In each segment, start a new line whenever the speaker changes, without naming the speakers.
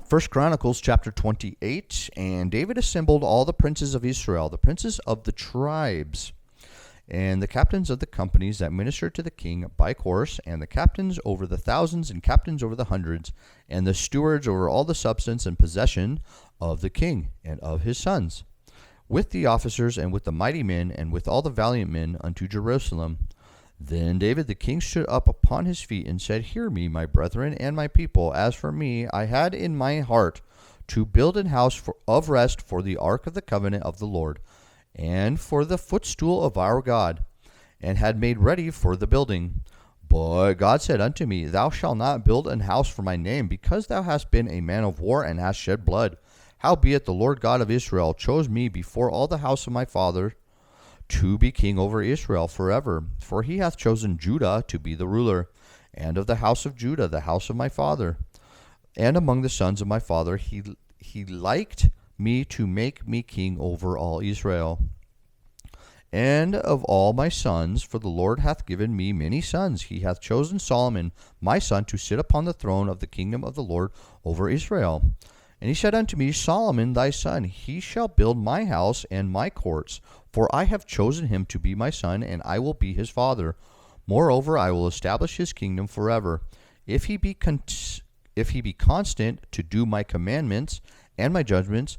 First Chronicles chapter 28, and David assembled all the princes of Israel, the princes of the tribes, and the captains of the companies that ministered to the king by course, and the captains over the thousands, and captains over the hundreds, and the stewards over all the substance and possession of the king and of his sons, with the officers and with the mighty men, and with all the valiant men unto Jerusalem. Then David the king stood up upon his feet and said, Hear me, my brethren and my people. As for me, I had in my heart to build an house of rest for the ark of the covenant of the Lord, and for the footstool of our God, and had made ready for the building. But God said unto me, Thou shalt not build an house for my name, because thou hast been a man of war, and hast shed blood. Howbeit the Lord God of Israel chose me before all the house of my father to be king over Israel forever. For he hath chosen Judah to be the ruler, and of the house of Judah the house of my father. And among the sons of my father he liked me to make me king over all Israel. And of all my sons, for the Lord hath given me many sons, he hath chosen Solomon my son to sit upon the throne of the kingdom of the Lord over Israel. And he said unto me, Solomon thy son, he shall build my house and my courts, for I have chosen him to be my son, and I will be his father. Moreover, I will establish his kingdom forever. If he be constant to do my commandments and my judgments,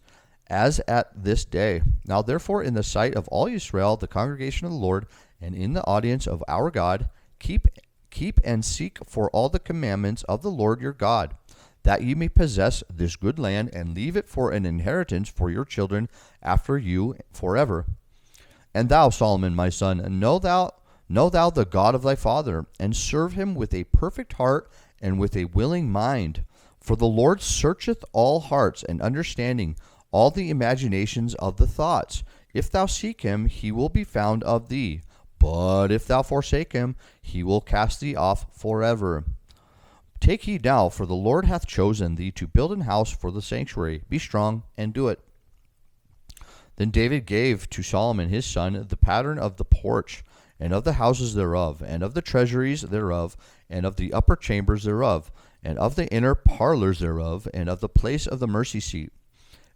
as at this day. Now therefore, in the sight of all Israel, the congregation of the Lord, and in the audience of our God, keep and seek for all the commandments of the Lord your God, that ye may possess this good land, and leave it for an inheritance for your children after you forever. And thou, Solomon my son, know thou the God of thy father, and serve him with a perfect heart and with a willing mind. For the Lord searcheth all hearts and understanding, all the imaginations of the thoughts. If thou seek him, he will be found of thee. But if thou forsake him, he will cast thee off forever. Take heed now, for the Lord hath chosen thee to build an house for the sanctuary. Be strong and do it. Then David gave to Solomon his son the pattern of the porch, and of the houses thereof, and of the treasuries thereof, and of the upper chambers thereof, and of the inner parlors thereof, and of the place of the mercy seat,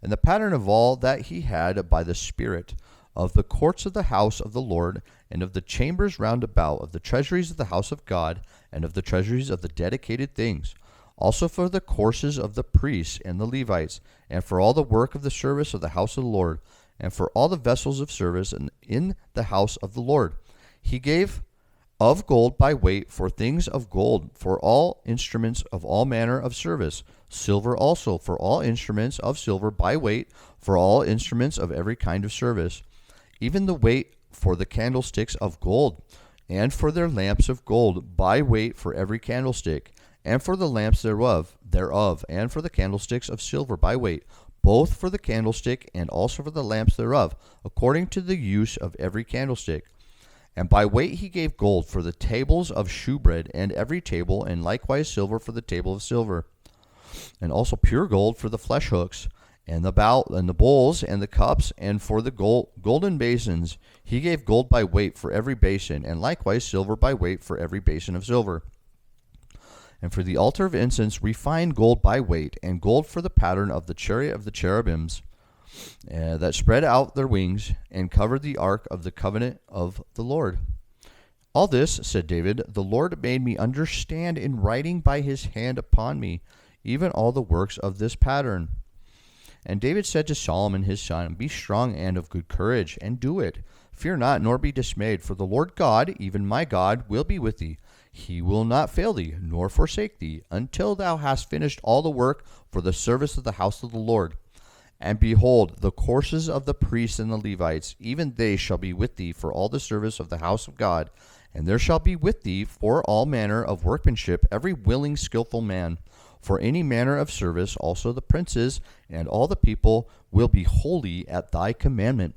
and the pattern of all that he had by the Spirit, of the courts of the house of the Lord, and of the chambers round about, of the treasuries of the house of God, and of the treasuries of the dedicated things, also for the courses of the priests and the Levites, and for all the work of the service of the house of the Lord, and for all the vessels of service in the house of the Lord. He gave of gold by weight for things of gold, for all instruments of all manner of service, silver also for all instruments of silver by weight, for all instruments of every kind of service, even the weight for the candlesticks of gold, and for their lamps of gold by weight for every candlestick, and for the lamps thereof, and for the candlesticks of silver by weight, both for the candlestick and also for the lamps thereof, according to the use of every candlestick. And by weight he gave gold for the tables of shewbread, and every table, and likewise silver for the table of silver, and also pure gold for the flesh hooks, and the bowls, and the cups, and for the golden basins. He gave gold by weight for every basin, and likewise silver by weight for every basin of silver. And for the altar of incense, refined gold by weight, and gold for the pattern of the chariot of the cherubims, that spread out their wings, and covered the ark of the covenant of the Lord. All this, said David, the Lord made me understand in writing by his hand upon me, even all the works of this pattern. And David said to Solomon his son, Be strong and of good courage, and do it. Fear not, nor be dismayed, for the Lord God, even my God, will be with thee. He will not fail thee, nor forsake thee, until thou hast finished all the work for the service of the house of the Lord. And behold, the courses of the priests and the Levites, even they shall be with thee for all the service of the house of God. And there shall be with thee for all manner of workmanship every willing, skillful man. For any manner of service, also the princes and all the people will be holy at thy commandment.